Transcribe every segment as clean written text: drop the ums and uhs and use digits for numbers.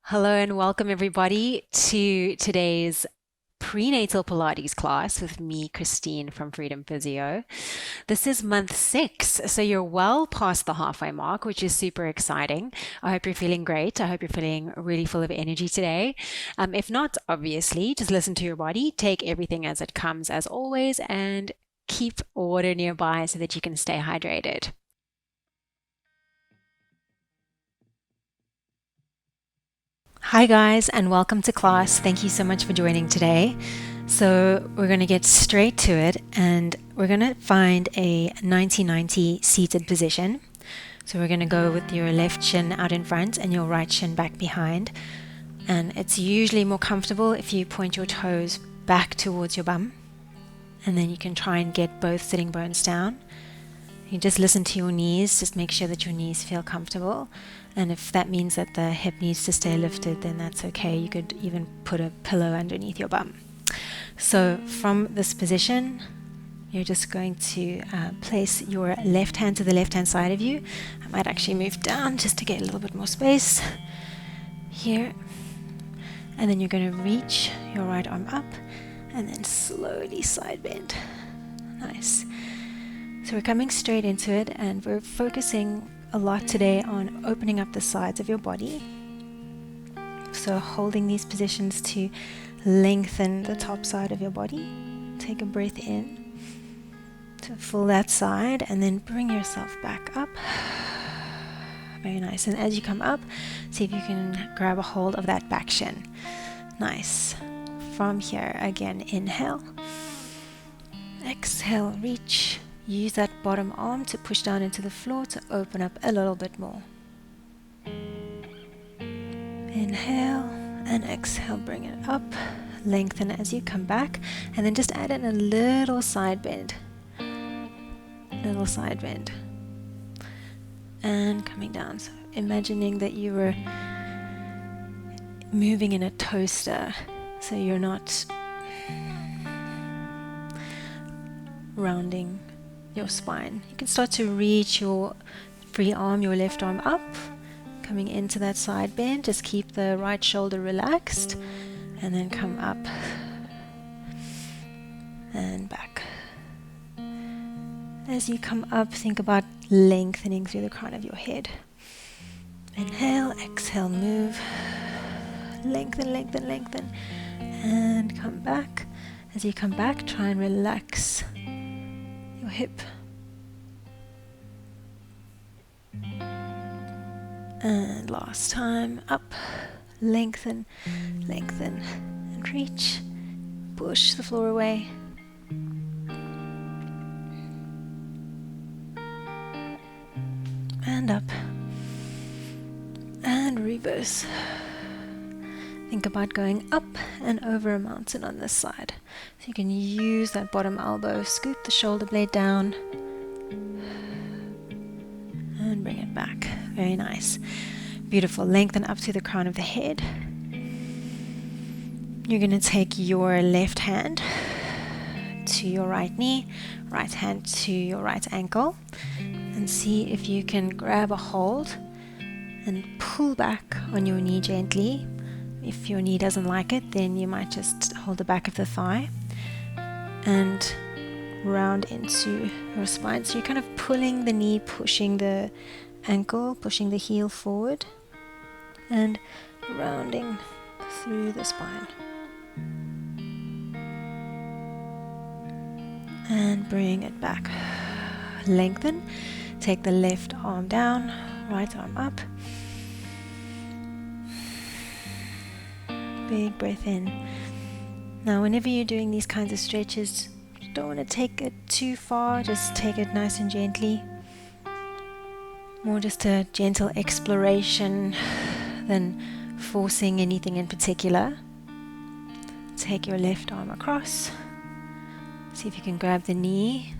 Hello and welcome everybody to today's prenatal Pilates class with me, Christine from Freedom Physio. This is month 6, so you're well past the halfway mark, which is super exciting. I hope you're feeling great. I hope you're feeling really full of energy today. If not, obviously, just listen to your body, take everything as it comes, as always, and keep water nearby so that you can stay hydrated. Hi, guys, and welcome to class. Thank you so much for joining today. So, we're going to get straight to it and we're going to find a 90-90 seated position. So, we're going to go with your left shin out in front and your right shin back behind. And it's usually more comfortable if you point your toes back towards your bum. And then you can try and get both sitting bones down. You just listen to your knees, just make sure that your knees feel comfortable. And if that means that the hip needs to stay lifted, then that's okay. You could even put a pillow underneath your bum. So from this position, you're just going to place your left hand to the left hand side of you. I might actually move down just to get a little bit more space here. And then you're going to reach your right arm up and then slowly side bend. Nice. So we're coming straight into it and we're focusing a lot today on opening up the sides of your body. So holding these positions to lengthen the top side of your body. Take a breath in to fill that side and then bring yourself back up. Very nice. And as you come up, see if you can grab a hold of that back shin. Nice. From here, again, inhale. Exhale, reach. Use that bottom arm to push down into the floor to open up a little bit more. Inhale and exhale, bring it up. Lengthen as you come back and then just add in a little side bend. Little side bend. And coming down. So imagining that you were moving in a toaster. So you're not rounding your spine. You can start to reach your free arm, your left arm up, coming into that side bend. Just keep the right shoulder relaxed and then come up and back. As you come up, think about lengthening through the crown of your head. Inhale, exhale, move. Lengthen, lengthen, lengthen. And come back. As you come back, try and relax your hip. And last time, up, lengthen, lengthen, and reach. Push the floor away. And up. And reverse. Think about going up and over a mountain on this side. So you can use that bottom elbow, scoop the shoulder blade down, and bring it back. Very nice. Beautiful. Lengthen up to the crown of the head. You're going to take your left hand to your right knee, right hand to your right ankle, and see if you can grab a hold and pull back on your knee gently. If your knee doesn't like it, then you might just hold the back of the thigh and round into your spine. So you're kind of pulling the knee, pushing the ankle, pushing the heel forward and rounding through the spine. And bring it back. Lengthen. Take the left arm down, right arm up. Big breath in. Now, whenever you're doing these kinds of stretches, you don't want to take it too far. Just take it nice and gently. More just a gentle exploration than forcing anything in particular. Take your left arm across. See if you can grab the knee.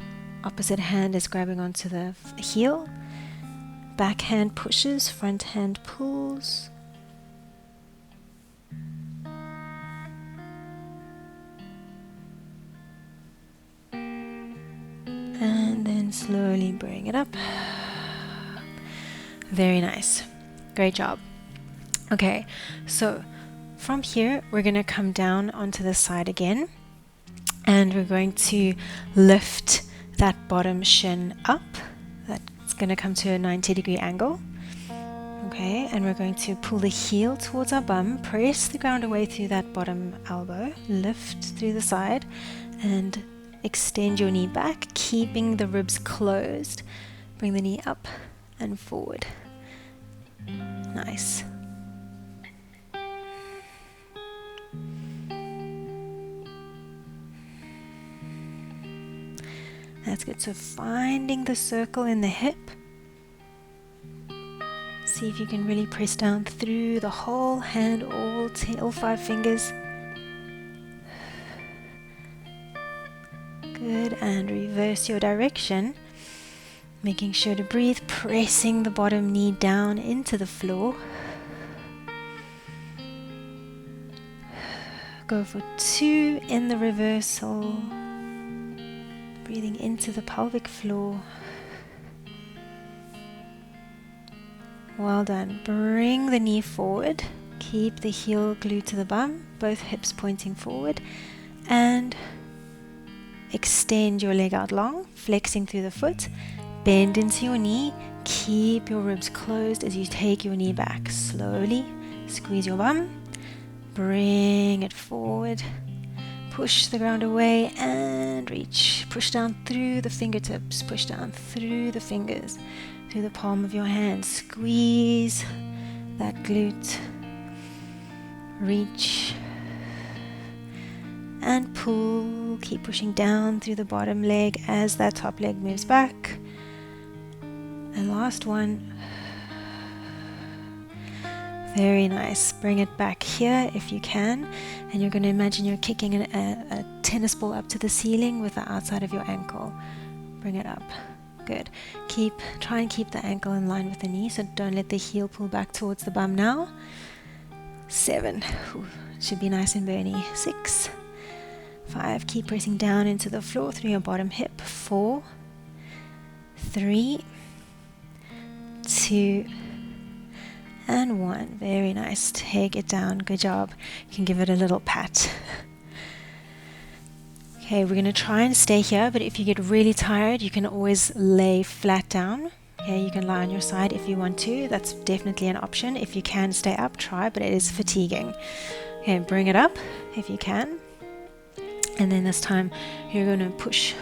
Opposite hand is grabbing onto the heel. Back hand pushes, front hand pulls. And then slowly bring it up. Very nice. Great job. Okay, so from here we're going to come down onto the side again, and we're going to lift that bottom shin up. That's going to come to a 90-degree angle. Okay, and we're going to pull the heel towards our bum, press the ground away through that bottom elbow, lift through the side, and extend your knee back, keeping the ribs closed. Bring the knee up and forward. Nice. That's good. So finding the circle in the hip. See if you can really press down through the whole hand, all 5 fingers. Good, and reverse your direction, making sure to breathe, pressing the bottom knee down into the floor. Go for 2 in the reversal, breathing into the pelvic floor. Well done. Bring the knee forward, keep the heel glued to the bum, both hips pointing forward, and extend your leg out long, flexing through the foot. Bend into your knee, keep your ribs closed as you take your knee back. Slowly squeeze your bum, bring it forward, push the ground away and reach. Push down through the fingertips, push down through the fingers, through the palm of your hand. Squeeze that glute, reach and pull. Keep pushing down through the bottom leg as that top leg moves back. And last one. Very nice. Bring it back here if you can, and you're going to imagine you're kicking a tennis ball up to the ceiling with the outside of your ankle. Bring it up. Good. Try and keep the ankle in line with the knee, so don't let the heel pull back towards the bum now. 7. Ooh, should be nice and burny. 6. 5. Keep pressing down into the floor through your bottom hip. 4. 3. 2. And 1. Very nice. Take it down. Good job. You can give it a little pat. Okay, we're going to try and stay here, but if you get really tired, you can always lay flat down. Okay, you can lie on your side if you want to. That's definitely an option. If you can stay up, try, but it is fatiguing. Okay, bring it up if you can. And then this time, you're going to push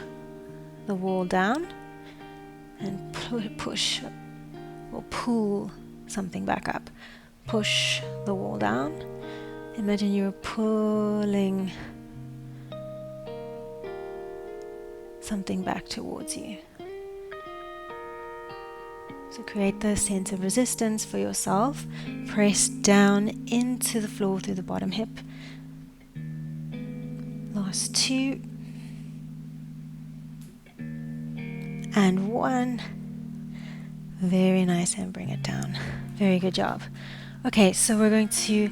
the wall down and push or pull something back up. Push the wall down. Imagine you're pulling something back towards you. So create the sense of resistance for yourself. Press down into the floor through the bottom hip. Last 2. And 1. Very nice, and bring it down. Very good job. Okay, so we're going to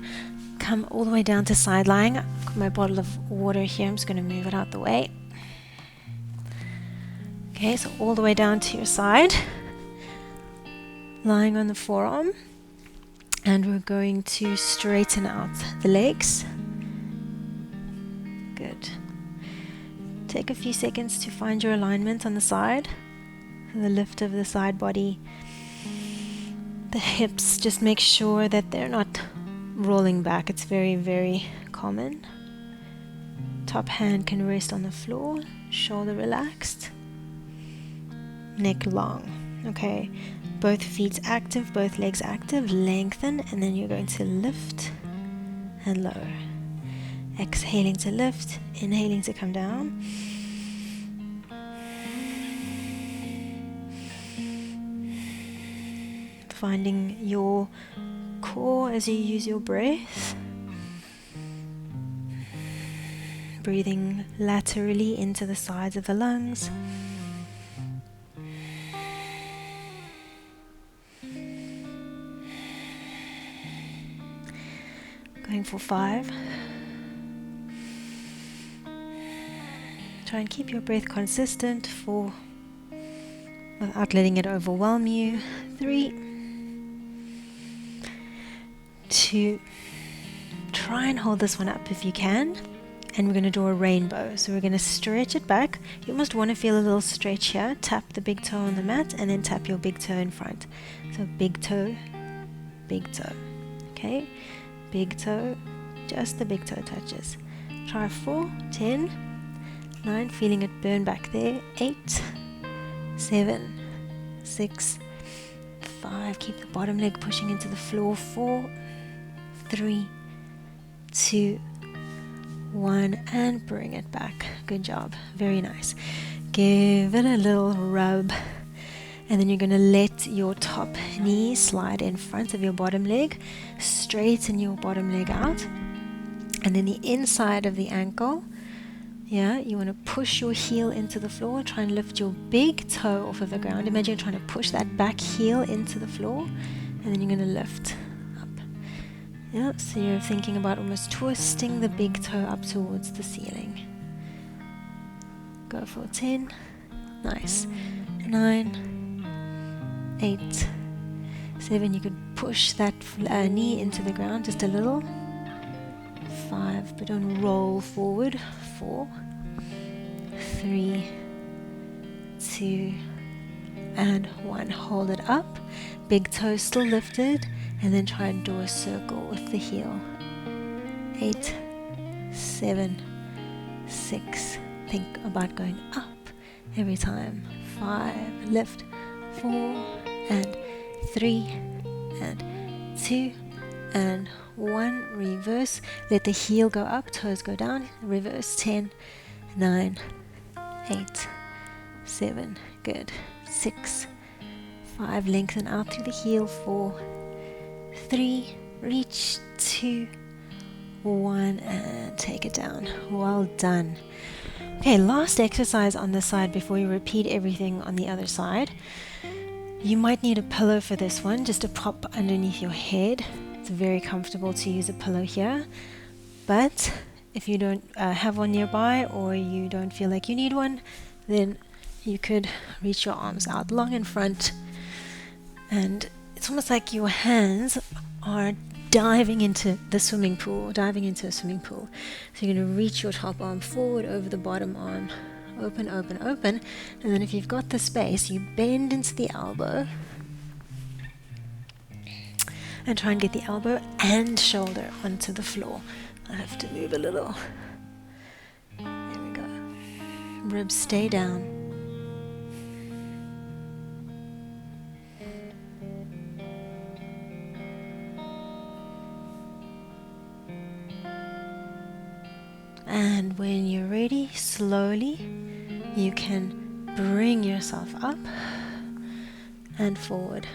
come all the way down to side lying. I've got my bottle of water here. I'm just going to move it out the way. Okay, so all the way down to your side, lying on the forearm, and we're going to straighten out the legs. Good. Take a few seconds to find your alignment on the side, the lift of the side body. The hips, just make sure that they're not rolling back. It's very, very common. Top hand can rest on the floor, shoulder relaxed. Neck long. Okay, both feet active, both legs active. Lengthen, and then you're going to lift and lower. Exhaling to lift, inhaling to come down. Finding your core as you use your breath. Breathing laterally into the sides of the lungs. Going for 5. Try and keep your breath consistent without letting it overwhelm you. 3, 2, to try and hold this one up if you can. And we're going to draw a rainbow. So we're going to stretch it back. You almost want to feel a little stretch here. Tap the big toe on the mat and then tap your big toe in front. So big toe, okay? Big toe, just the big toe touches. Try 4, 10, 9, feeling it burn back there. 8, 7, 6, 5. Keep the bottom leg pushing into the floor. 4, 3, 2, 1, and bring it back. Good job. Very nice. Give it a little rub, and then you're going to let your top knee slide in front of your bottom leg. Straighten your bottom leg out, and then the inside of the ankle, you want to push your heel into the floor. Try and lift your big toe off of the ground. Imagine you're trying to push that back heel into the floor, and then you're going to lift. So you're thinking about almost twisting the big toe up towards the ceiling. Go for 10. Nice. 9, 8, 7. You could push that knee into the ground just a little. 5, but don't roll forward. 4, 3, 2, and 1. Hold it up. Big toe still lifted. And then try and do a circle with the heel. 8, 7, 6. Think about going up every time. 5, lift. 4, and 3, and 2, and 1. Reverse. Let the heel go up, toes go down. Reverse. 10, 9, 8, 7. Good. 6, 5. Lengthen out through the heel. 4, 3, reach. 2, 1, and take it down. Well done. Okay, last exercise on this side before you repeat everything on the other side. You might need a pillow for this one, just to prop underneath your head. It's very comfortable to use a pillow here, but if you don't have one nearby, or you don't feel like you need one, then you could reach your arms out long in front, and it's almost like your hands are diving into a swimming pool. So you're going to reach your top arm forward over the bottom arm. Open, open, open. And then if you've got the space, you bend into the elbow. And try and get the elbow and shoulder onto the floor. I have to move a little. There we go. Ribs stay down. And when you're ready, slowly, you can bring yourself up and forward.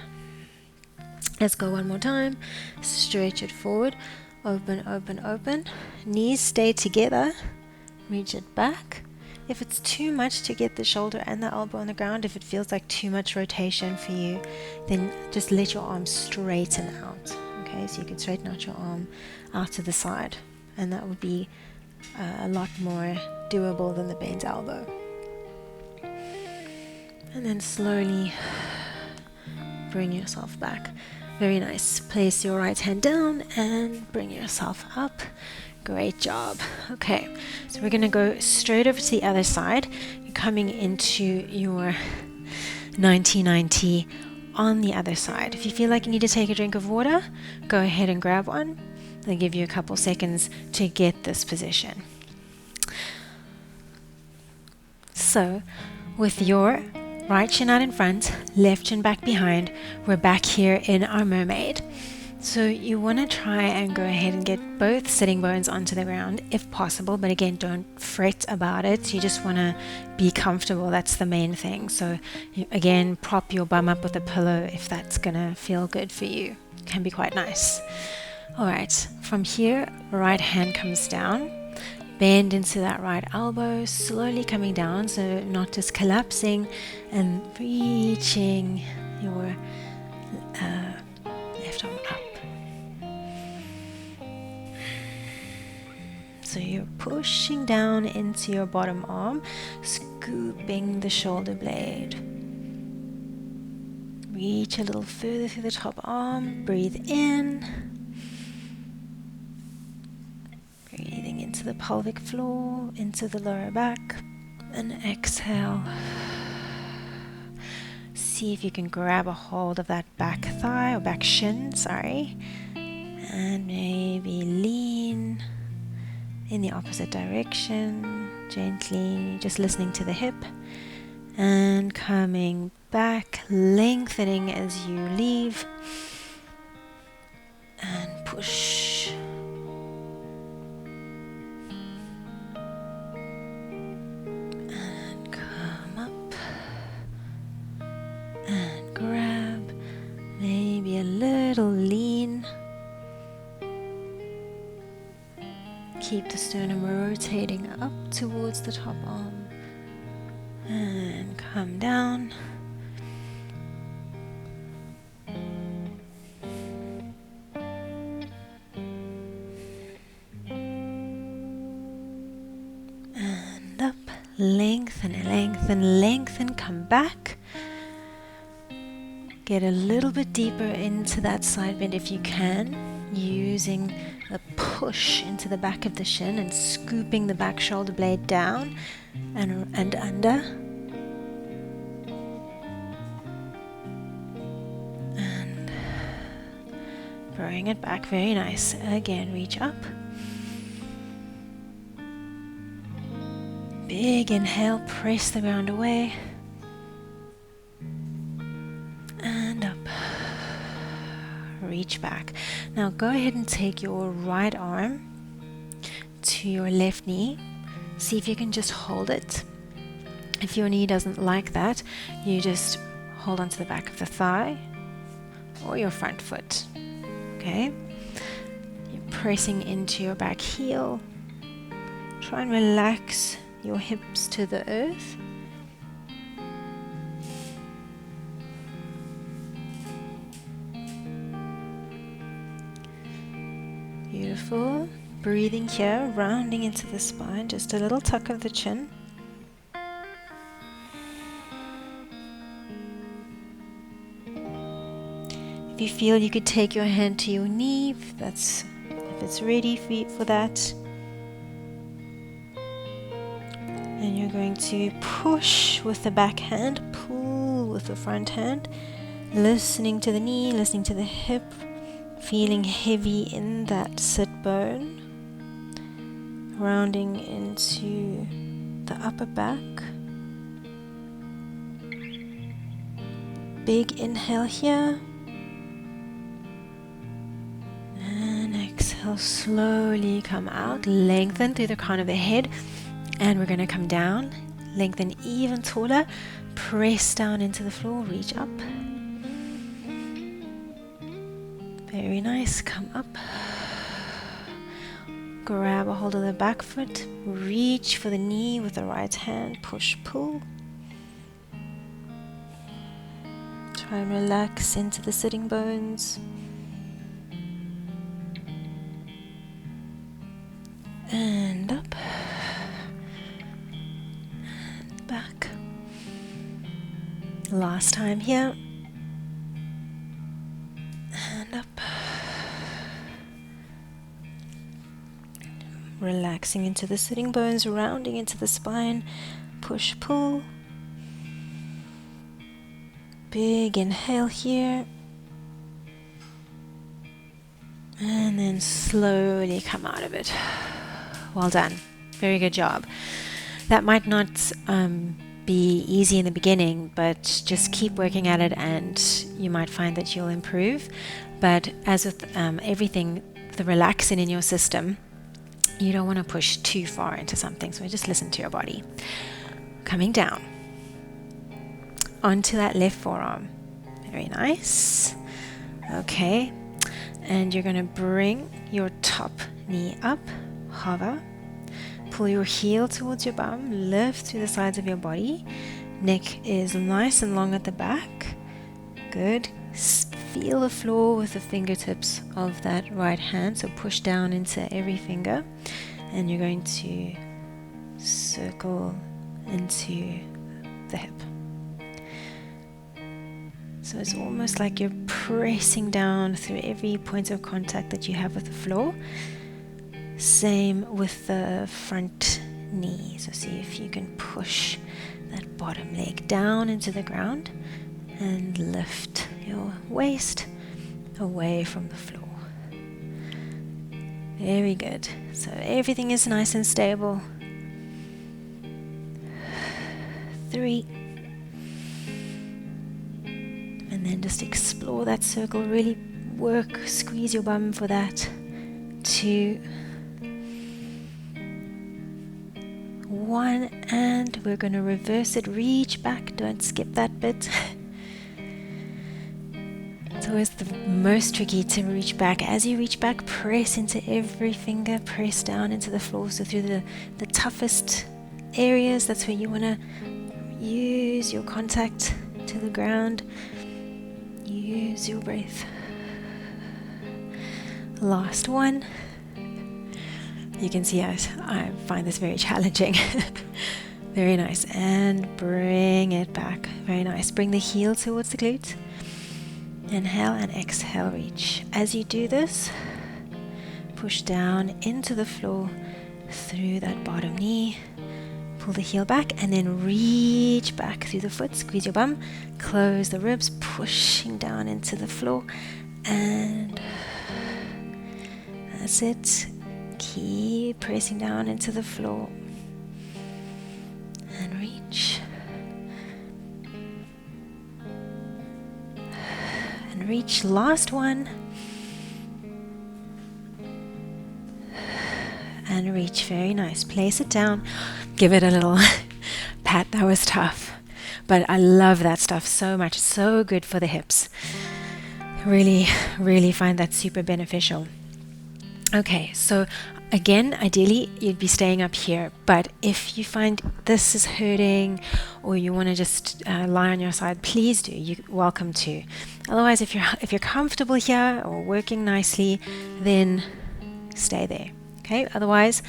Let's go one more time. Stretch it forward. Open, open, open. Knees stay together. Reach it back. If it's too much to get the shoulder and the elbow on the ground, if it feels like too much rotation for you, then just let your arm straighten out. Okay, so you can straighten out your arm out to the side, and that would be a lot more doable than the bent elbow. And then slowly bring yourself back. Very nice. Place your right hand down and bring yourself up. Great job. Okay, so we're going to go straight over to the other side. You're coming into your 90-90 on the other side. If you feel like you need to take a drink of water, go ahead and grab one. They'll give you a couple seconds to get this position. So, with your right shin out in front, left shin back behind, we're back here in our mermaid. So you want to try and go ahead and get both sitting bones onto the ground if possible, but again, don't fret about it. You just want to be comfortable. That's the main thing. So again, prop your bum up with a pillow if that's going to feel good for you. It can be quite nice. All right, from here, right hand comes down. Bend into that right elbow, slowly coming down, so not just collapsing, and reaching your left arm up. So you're pushing down into your bottom arm, scooping the shoulder blade. Reach a little further through the top arm, breathe in. into the pelvic floor, into the lower back, and exhale. See if you can grab a hold of that back thigh or back shin, sorry, and maybe lean in the opposite direction, gently, just listening to the hip, and coming back, lengthening as you leave, and push. And come up, and grab, maybe a little lean. Keep the sternum rotating up towards the top arm, and come down. And up, lengthen, lengthen, lengthen, come back. Get a little bit deeper into that side bend if you can, using a push into the back of the shin and scooping the back shoulder blade down and under. And bring it back, very nice. Again, reach up. Big inhale, press the ground away. And up. Reach back. Now go ahead and take your right arm to your left knee. See if you can just hold it. If your knee doesn't like that, you just hold onto the back of the thigh or your front foot. Okay? You're pressing into your back heel. Try and relax your hips to the earth. Beautiful. Breathing here, rounding into the spine, just a little tuck of the chin. If you feel, you could take your hand to your knee if it's ready for that. And you're going to push with the back hand, pull with the front hand, listening to the knee, listening to the hip, feeling heavy in that sit bone, rounding into the upper back. Big inhale here, and exhale, slowly come out, lengthen through the crown of the head, and we're going to come down, lengthen even taller, press down into the floor, reach up. Very nice, come up, grab a hold of the back foot, reach for the knee with the right hand, push, pull. Try and relax into the sitting bones. And up, and back. Last time here. And up. Relaxing into the sitting bones, rounding into the spine, push, pull. Big inhale here. And then slowly come out of it. Well done. Very good job. That might not be easy in the beginning, but just keep working at it and you might find that you'll improve. But as with everything, the relaxin in your system, you don't want to push too far into something, so just listen to your body. Coming down onto that left forearm. Very nice. Okay, and you're going to bring your top knee up, hover, pull your heel towards your bum, lift through the sides of your body. Neck is nice and long at the back. Good. Feel the floor with the fingertips of that right hand, so push down into every finger, and you're going to circle into the hip. So it's almost like you're pressing down through every point of contact that you have with the floor. Same with the front knee. So see if you can push that bottom leg down into the ground and lift your waist away from the floor. Very good. So everything is nice and stable. 3. And then just explore that circle. Really work, squeeze your bum for that. 2. 1. And we're going to reverse it. Reach back. Don't skip that bit. It's always the most tricky to reach back. As you reach back, press into every finger, press down into the floor. So through the toughest areas, that's where you want to use your contact to the ground. Use your breath. Last one. You can see I find this very challenging. Very nice. And bring it back. Very nice. Bring the heel towards the glute. Inhale and exhale, reach. As you do this, push down into the floor through that bottom knee. Pull the heel back and then reach back through the foot. Squeeze your bum. Close the ribs, pushing down into the floor. And that's it. Keep pressing down into the floor. And reach. And reach. Last one. And reach. Very nice. Place it down. Give it a little pat. That was tough. But I love that stuff so much. So good for the hips. Really, really find that super beneficial. Okay, so again, ideally you'd be staying up here, but if you find this is hurting or you want to just lie on your side, please do. You're welcome to. Otherwise, if you're comfortable here or working nicely, then stay there. Okay, otherwise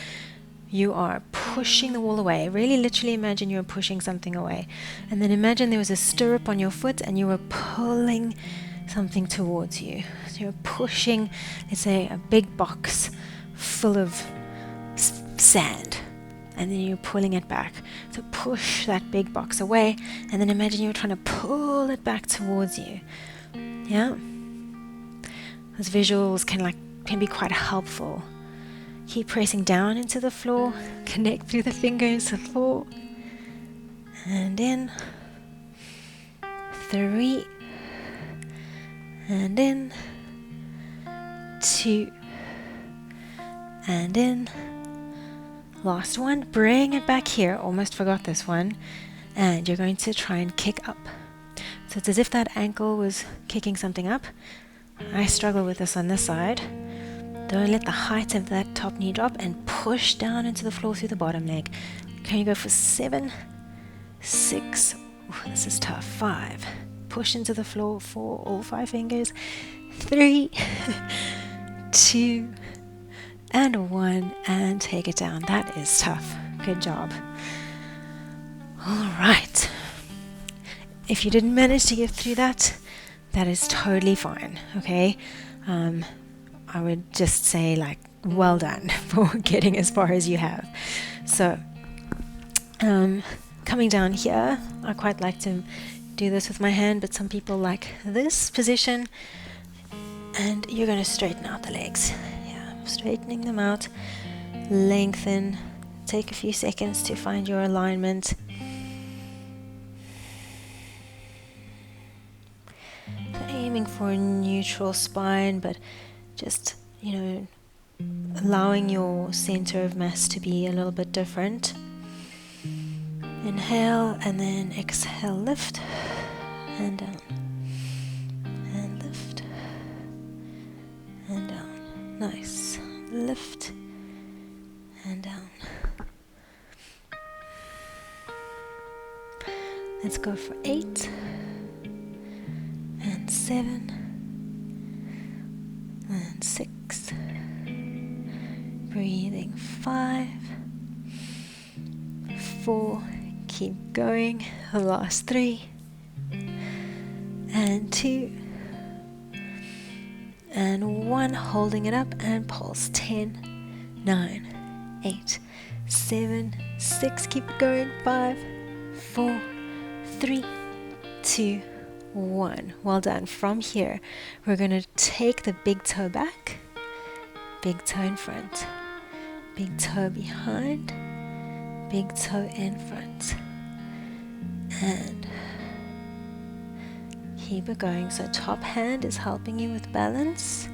you are pushing the wall away. Really literally imagine you're pushing something away, and then imagine there was a stirrup on your foot and you were pulling something towards you. So you're pushing, let's say, a big box full of sand, and then you're pulling it back. So push that big box away, and then imagine you're trying to pull it back towards you. Yeah, those visuals can be quite helpful. Keep pressing down into the floor. Connect through the fingers to the floor, and in. 3. And in. 2. And in. Last one. Bring it back here. Almost forgot this one. And you're going to try and kick up. So it's as if that ankle was kicking something up. I struggle with this on this side. Don't let the height of that top knee drop, and push down into the floor through the bottom leg. Can you go for 7, 6, ooh, this is tough, 5. Push into the floor, 4, all 5 fingers, 3, 2, and 1, and take it down. That is tough. Good job. All right. If you didn't manage to get through that, that is totally fine. Okay. I would just say, well done for getting as far as you have. So, coming down here, I quite like to do this with my hand, but some people like this position, and you're going to straighten out the legs. Yeah, straightening them out, lengthen, take a few seconds to find your alignment. So aiming for a neutral spine, but just, allowing your center of mass to be a little bit different. Inhale and then exhale, lift and down, and lift and down. Nice. Lift and down. Let's go for 8 and 7 and 6, breathing 5, 4, keep going, the last 3, and 2, and 1, holding it up, and pulse 10, 9, 8, 7, 6, keep it going, 5, 4, 3, 2, 1. Well done. From here, we're going to take the big toe back, big toe in front, big toe behind, big toe in front, and keep it going. So top hand is helping you with balance,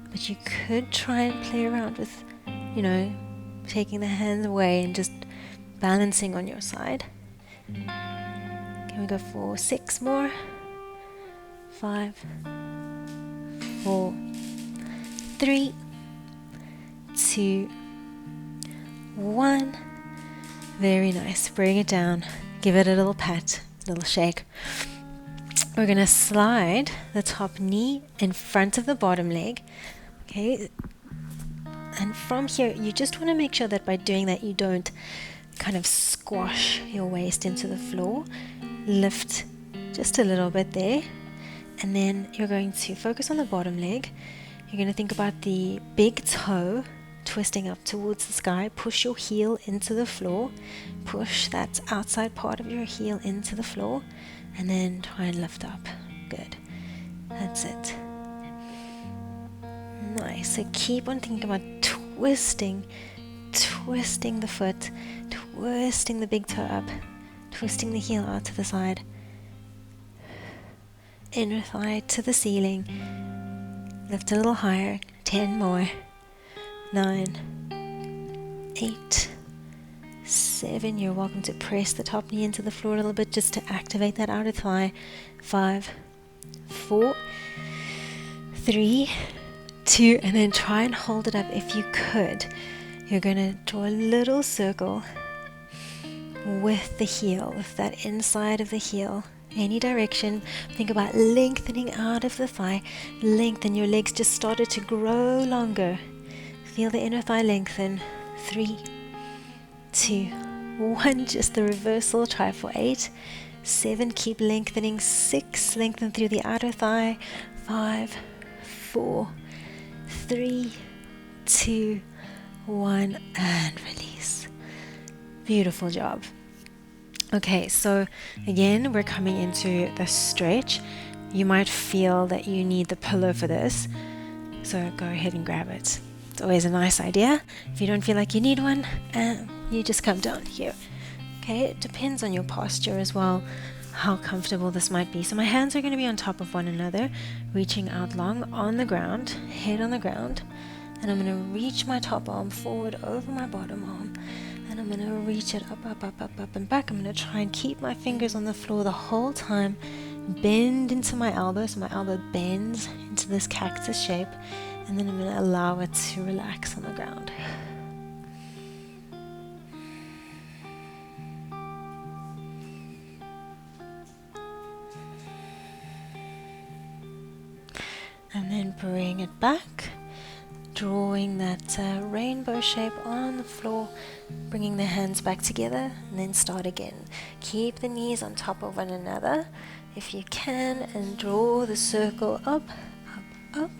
but you could try and play around with, taking the hands away and just balancing on your side. Can we go for 6 more? 5, 4, 3, 2, 1. Very nice. Bring it down. Give it a little pat, little shake. We're going to slide the top knee in front of the bottom leg. Okay. And from here, you just want to make sure that by doing that, you don't kind of squash your waist into the floor. Lift just a little bit there. And then you're going to focus on the bottom leg. You're going to think about the big toe twisting up towards the sky. Push your heel into the floor. Push that outside part of your heel into the floor. And then try and lift up. Good. That's it. Nice. So keep on thinking about twisting the foot, twisting the big toe up, twisting the heel out to the side, inner thigh to the ceiling. Lift a little higher. 10 more. 9, 8, 7. You're welcome to press the top knee into the floor a little bit just to activate that outer thigh. 5, 4, 3, 2, and then try and hold it up if you could. You're going to draw a little circle with the heel, with that inside of the heel, any direction. Think about lengthening out of the thigh. Lengthen. Your legs just started to grow longer. Feel the inner thigh lengthen. 3, 2, 1. Just the reversal. Try for 8, 7. Keep lengthening. 6. Lengthen through the outer thigh. 5, 4, 3, 2, 1, and release. Beautiful job. Okay, so again, we're coming into the stretch. You might feel that you need the pillow for this, so go ahead and grab it. It's always a nice idea. If you don't feel like you need one, you just come down here. Okay, it depends on your posture as well, how comfortable this might be. So my hands are going to be on top of one another, reaching out long on the ground, head on the ground, and I'm going to reach my top arm forward over my bottom arm, and I'm going to reach it up, and back. I'm going to try and keep my fingers on the floor the whole time, bend into my elbow, so my elbow bends into this cactus shape, and then I'm going to allow it to relax on the ground. And then bring it back, drawing that rainbow shape on the floor, bringing the hands back together, and then start again. Keep the knees on top of one another if you can, and draw the circle up, up,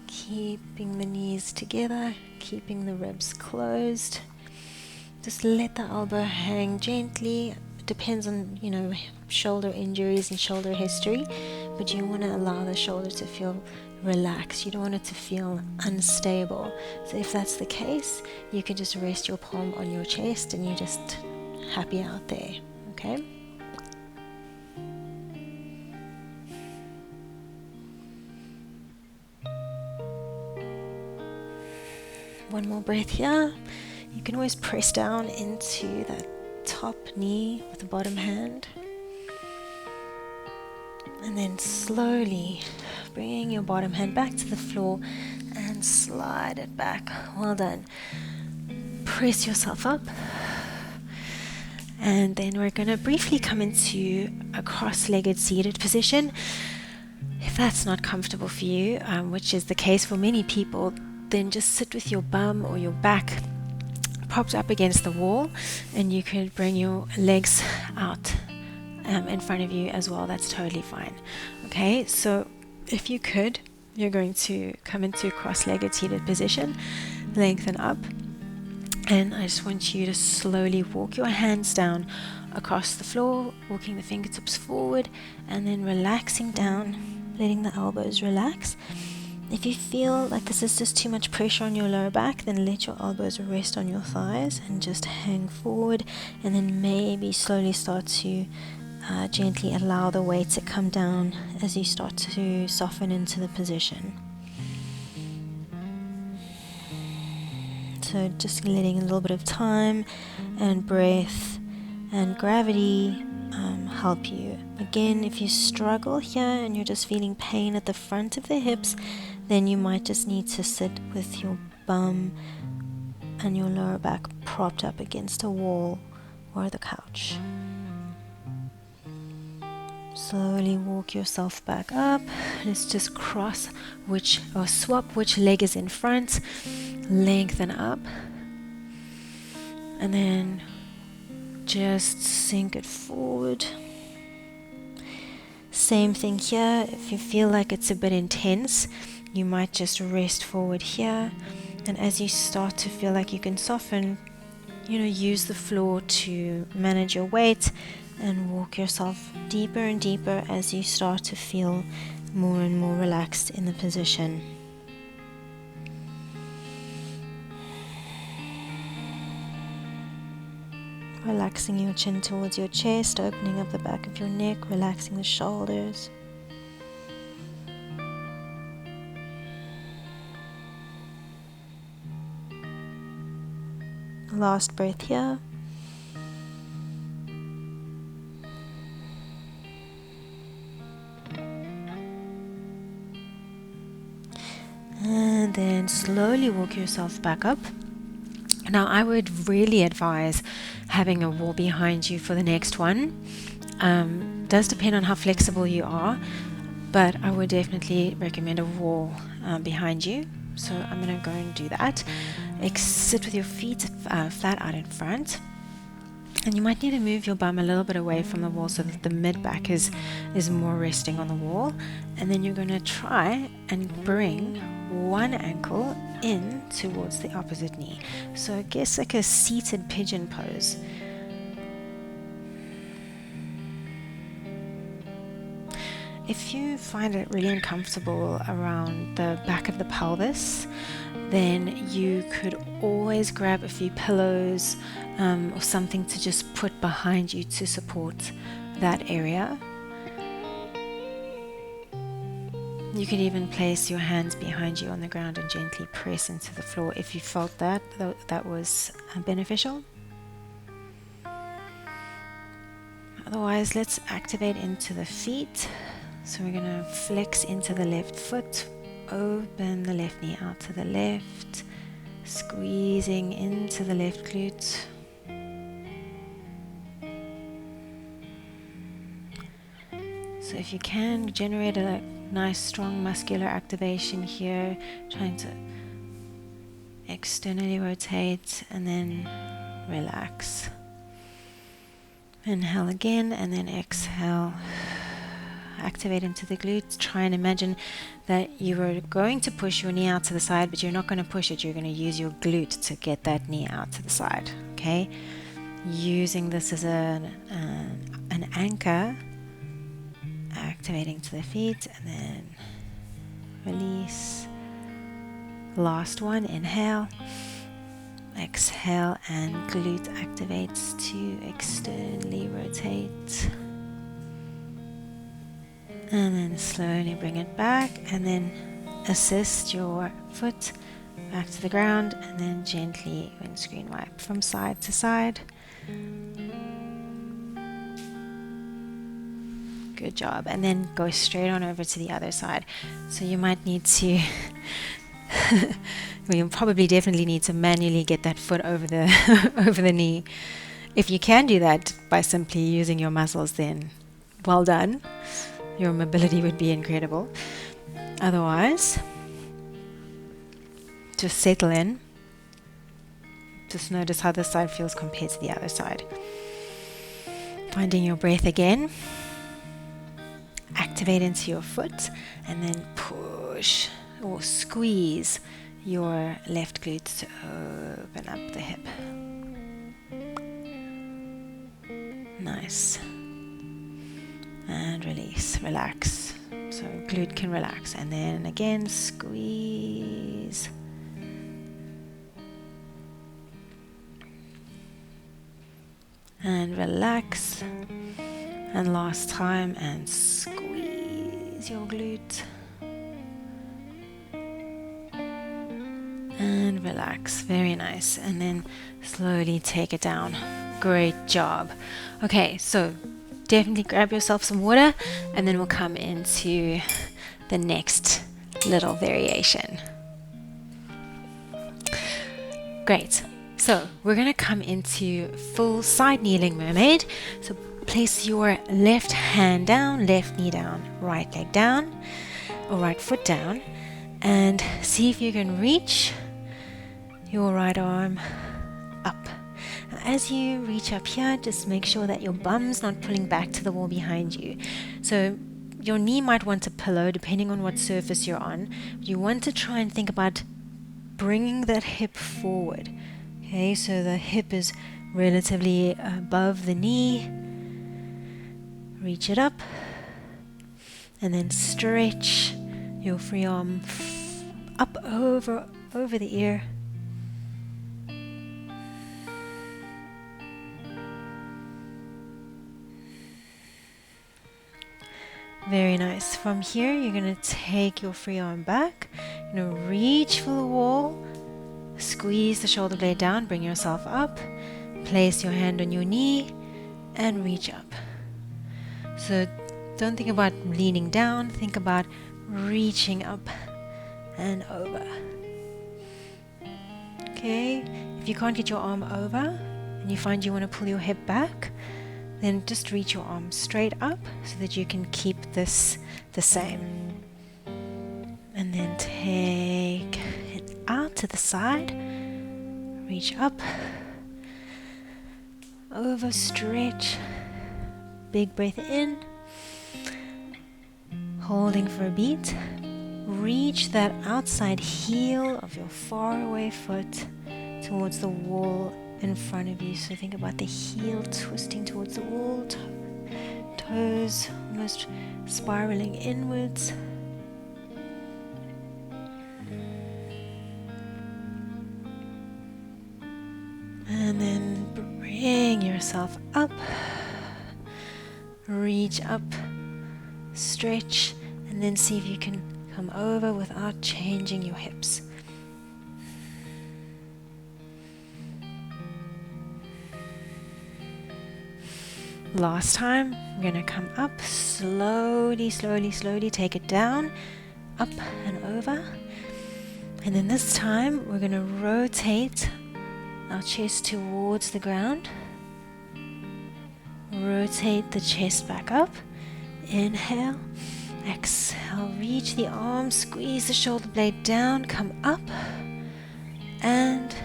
keeping the knees together, keeping the ribs closed. Just let the elbow hang gently. It depends on, shoulder injuries and shoulder history, but you want to allow the shoulder to feel relaxed. You don't want it to feel unstable. So if that's the case, you can just rest your palm on your chest and you're just happy out there. Okay? One more breath here. You can always press down into that top knee with the bottom hand. And then slowly bring your bottom hand back to the floor and slide it back. Well done. Press yourself up. And then we're going to briefly come into a cross-legged seated position. If that's not comfortable for you, which is the case for many people, then just sit with your bum or your back propped up against the wall, and you could bring your legs out in front of you as well. That's totally fine. Okay, so if you could, you're going to come into a cross-legged seated position. lengthen up. And I just want you to slowly walk your hands down across the floor, walking the fingertips forward, and then relaxing down, letting the elbows relax. If you feel like this is just too much pressure on your lower back, then let your elbows rest on your thighs and just hang forward, and then maybe slowly start to gently allow the weight to come down as you start to soften into the position. So just letting a little bit of time and breath and gravity help you. Again, if you struggle here and you're just feeling pain at the front of the hips, then you might just need to sit with your bum and your lower back propped up against a wall or the couch. Slowly walk yourself back up. Let's just swap which leg is in front. Lengthen up. And then just sink it forward. Same thing here. If you feel like it's a bit intense, you might just rest forward here. And as you start to feel like you can soften, use the floor to manage your weight and walk yourself deeper and deeper as you start to feel more and more relaxed in the position. Relaxing your chin towards your chest, opening up the back of your neck, relaxing the shoulders. Last breath here. And then slowly walk yourself back up. Now, I would really advise having a wall behind you for the next one. Does depend on how flexible you are, but I would definitely recommend a wall behind you. So I'm going to go and do that. Sit with your feet flat out in front. And you might need to move your bum a little bit away from the wall so that the mid-back is more resting on the wall. And then you're going to try and bring one ankle in towards the opposite knee. So I guess like a seated pigeon pose. If you find it really uncomfortable around the back of the pelvis, then you could always grab a few pillows or something to just put behind you to support that area. You could even place your hands behind you on the ground and gently press into the floor if you felt that was beneficial. Otherwise, let's activate into the feet. So we're going to flex into the left foot, open the left knee out to the left, squeezing into the left glute. So if you can, generate a nice strong muscular activation here, trying to externally rotate and then relax. Inhale again and then exhale. Activate into the glutes. Try and imagine that you are going to push your knee out to the side, but you're not going to push it. You're going to use your glute to get that knee out to the side. Okay? Using this as an anchor. Activating to the feet and then release. Last one. Inhale. Exhale and glute activates to externally rotate. And then slowly bring it back and then assist your foot back to the ground and then gently windscreen wipe from side to side. Good job. And then go straight on over to the other side. So you might need to well, you'll probably definitely need to manually get that foot over the over the knee. If you can do that by simply using your muscles, then well done. Your mobility would be incredible. Otherwise, just settle in. Just notice how this side feels compared to the other side. Finding your breath again. Activate into your foot and then push or squeeze your left glute to open up the hip. Nice. And release, relax. So glute can relax. And then again, squeeze. And relax. And last time, and squeeze your glute. And relax. Very nice. And then slowly take it down. Great job. Okay, so definitely grab yourself some water, and then we'll come into the next little variation. Great. So we're going to come into full side kneeling mermaid. So place your left hand down, left knee down, right leg down, or right foot down, and see if you can reach your right arm up. As you reach up here, just make sure that your bum's not pulling back to the wall behind you. So your knee might want a pillow depending on what surface you're on. You want to try and think about bringing that hip forward. Okay, so the hip is relatively above the knee. Reach it up and then stretch your free arm up over the ear. Very nice. From here, you're going to take your free arm back. You're going to reach for the wall. Squeeze the shoulder blade down. Bring yourself up. Place your hand on your knee and reach up. So don't think about leaning down. Think about reaching up and over. Okay. If you can't get your arm over and you find you want to pull your hip back, then just reach your arm straight up so that you can keep this the same. And then take it out to the side. Reach up. Over, stretch. Big breath in. Holding for a beat. Reach that outside heel of your faraway foot towards the wall in front of you. So think about the heel twisting towards the wall, toes almost spiraling inwards. And then bring yourself up, reach up, stretch, and then see if you can come over without changing your hips. Last time, we're going to come up, slowly, take it down, up and over. And then this time, we're going to rotate our chest towards the ground. Rotate the chest back up. Inhale, exhale, reach the arm, squeeze the shoulder blade down, come up, and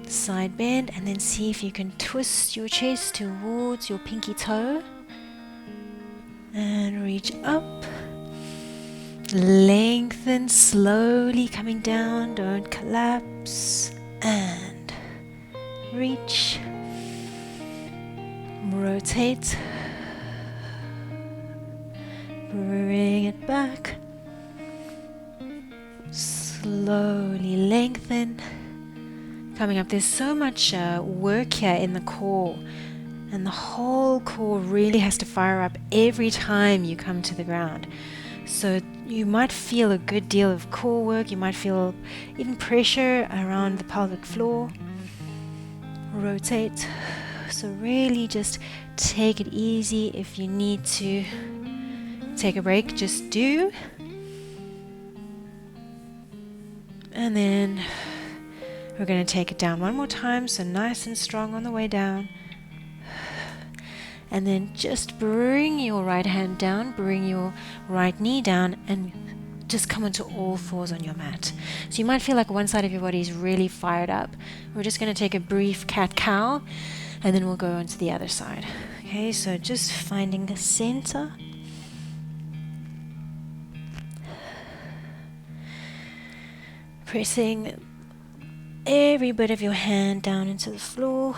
side bend, and then see if you can twist your chest towards your pinky toe and reach up. Lengthen, slowly coming down, don't collapse, and reach. Rotate, bring it back, slowly lengthen. Coming up, there's so much work here in the core, and the whole core really has to fire up every time you come to the ground. So you might feel a good deal of core work, you might feel even pressure around the pelvic floor. Rotate. So really just take it easy. If you need to take a break, just do. And then we're going to take it down one more time, so nice and strong on the way down. And then just bring your right hand down, bring your right knee down, and just come onto all fours on your mat. So you might feel like one side of your body is really fired up. We're just going to take a brief cat-cow, and then we'll go on to the other side. Okay, so just finding the center. Pressing every bit of your hand down into the floor.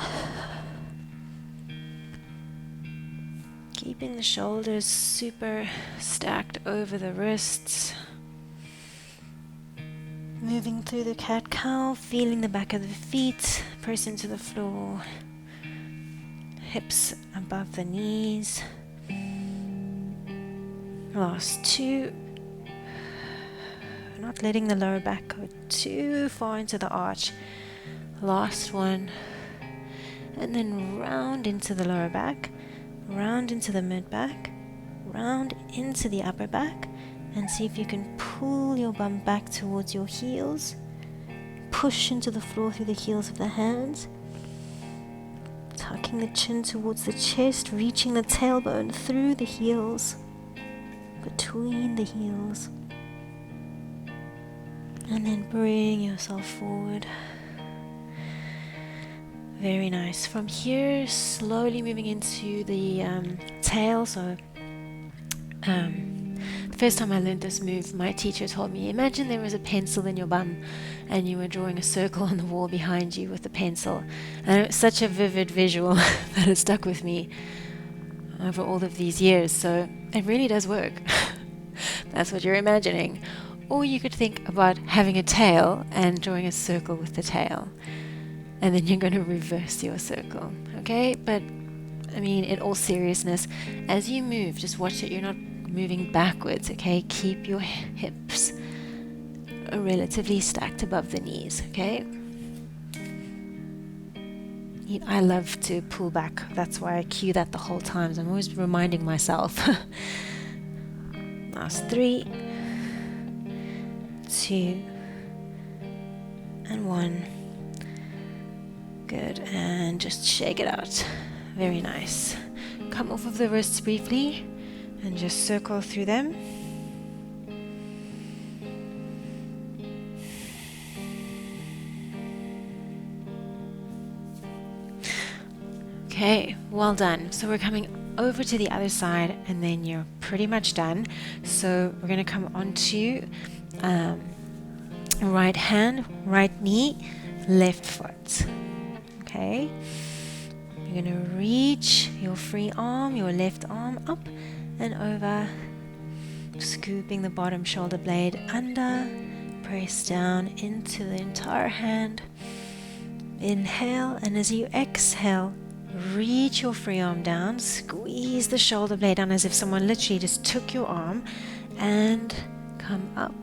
Keeping the shoulders super stacked over the wrists. Moving through the cat-cow, feeling the back of the feet press into the floor. Hips above the knees. Last two. Not letting the lower back go too far into the arch. Last one. And then round into the lower back. Round into the mid back. Round into the upper back. And see if you can pull your bum back towards your heels. Push into the floor through the heels of the hands. Tucking the chin towards the chest, reaching the tailbone through the heels, between the heels. And then bring yourself forward. Very nice. From here, slowly moving into the tail. So, the first time I learned this move, my teacher told me, imagine there was a pencil in your bum and you were drawing a circle on the wall behind you with the pencil. And it was such a vivid visual that it stuck with me over all of these years. So it really does work. That's what you're imagining. Or you could think about having a tail and drawing a circle with the tail. And then you're going to reverse your circle. Okay? But, I mean, in all seriousness, as you move, just watch that you're not moving backwards, okay? Keep your hips relatively stacked above the knees, okay? I love to pull back. That's why I cue that the whole time. So I'm always reminding myself. Last 3, 2, and 1. Good, and just shake it out. Very nice. Come off of the wrists briefly and just circle through them. Okay, well done. So we're coming over to the other side and then you're pretty much done. So we're going to come onto right hand, right knee, left foot. Okay, you're going to reach your free arm, your left arm up and over, scooping the bottom shoulder blade under, press down into the entire hand. Inhale, and as you exhale, reach your free arm down, squeeze the shoulder blade down as if someone literally just took your arm, and come up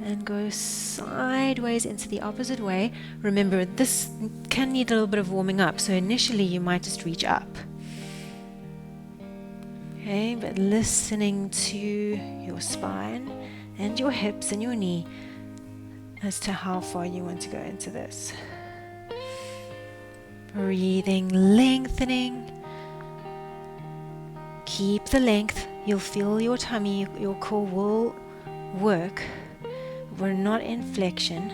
and go sideways into the opposite way. Remember, this can need a little bit of warming up, so initially you might just reach up. Okay, but listening to your spine and your hips and your knee as to how far you want to go into this. Breathing, lengthening. Keep the length. You'll feel your tummy, your core will work. We're not in flexion.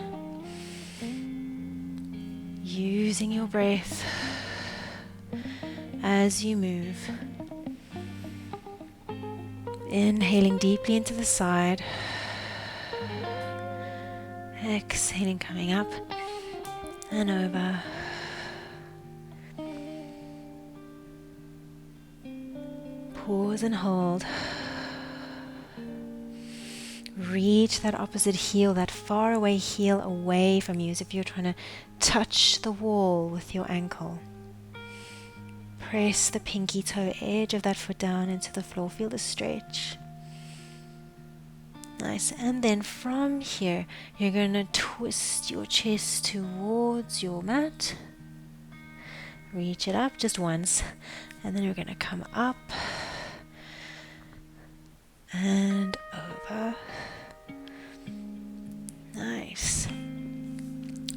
Using your breath as you move. Inhaling deeply into the side. Exhaling, coming up and over. Pause and hold. Reach that opposite heel, that far away heel away from you as if you're trying to touch the wall with your ankle. Press the pinky toe edge of that foot down into the floor. Feel the stretch. Nice. And then from here, you're going to twist your chest towards your mat. Reach it up just once. And then you're going to come up and over. Nice.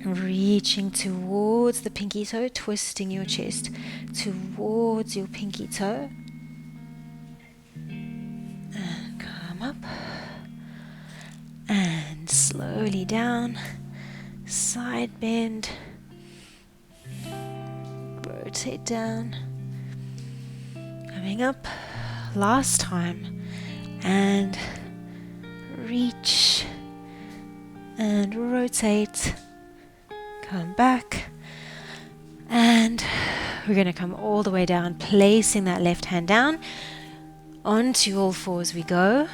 Reaching towards the pinky toe, twisting your chest towards your pinky toe. And come up. And slowly down. Side bend. Rotate down. Coming up. Last time. And reach and rotate, come back, and we're going to come all the way down, placing that left hand down. Onto all fours we go.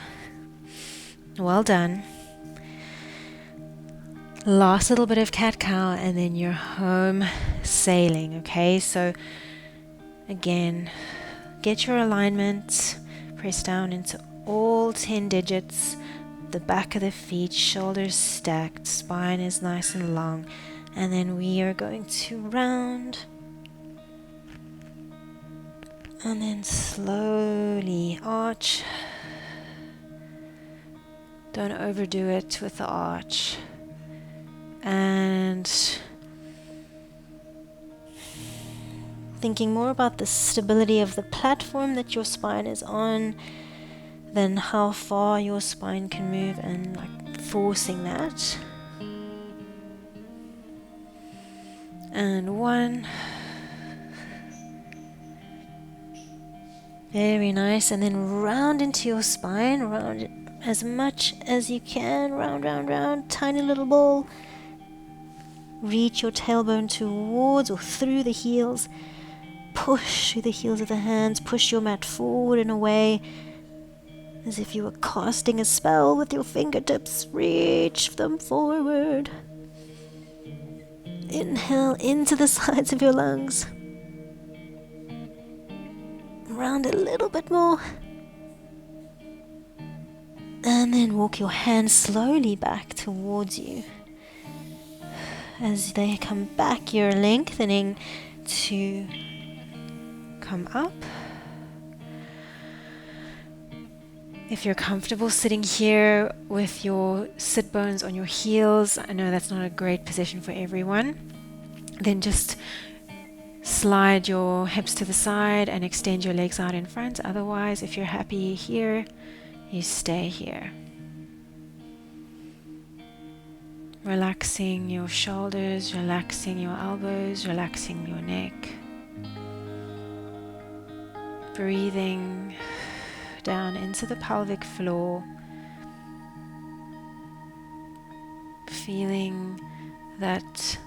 Well done. Last little bit of cat-cow, and then you're home sailing. Okay, so again, get your alignment, press down into all 10 digits, the back of the feet, shoulders stacked, spine is nice and long, and then we are going to round, and then slowly arch. Don't overdo it with the arch. And thinking more about the stability of the platform that your spine is on than how far your spine can move, and like forcing that. And one. Very nice. And then round into your spine, round it as much as you can, round, round, round, tiny little ball. Reach your tailbone towards or through the heels. Push through the heels of the hands. Push your mat forward and away, as if you were casting a spell with your fingertips. Reach them forward. Inhale into the sides of your lungs. Round a little bit more. And then walk your hands slowly back towards you. As they come back, you're lengthening to come up. If you're comfortable sitting here with your sit bones on your heels, I know that's not a great position for everyone, then just slide your hips to the side and extend your legs out in front. Otherwise, if you're happy here, you stay here. Relaxing your shoulders, relaxing your elbows, relaxing your neck. Breathing down into the pelvic floor. Feeling that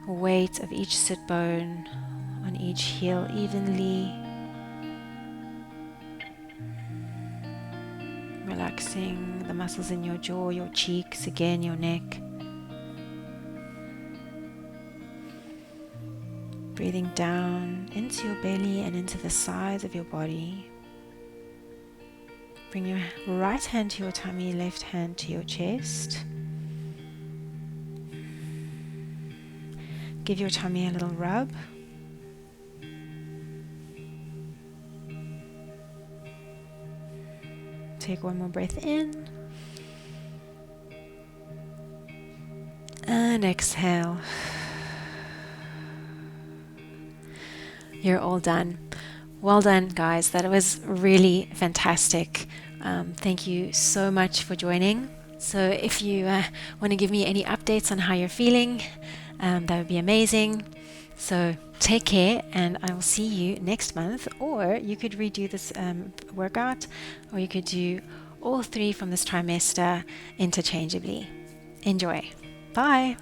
weight of each sit bone on each heel evenly. Relaxing the muscles in your jaw, your cheeks, again your neck. Breathing down into your belly and into the sides of your body. Bring your right hand to your tummy, left hand to your chest. Give your tummy a little rub. Take one more breath in. And exhale. You're all done. Well done, guys. That was really fantastic. Thank you so much for joining. So if you want to give me any updates on how you're feeling, that would be amazing. So take care, and I will see you next month. Or you could redo this workout, or you could do all three from this trimester interchangeably. Enjoy. Bye.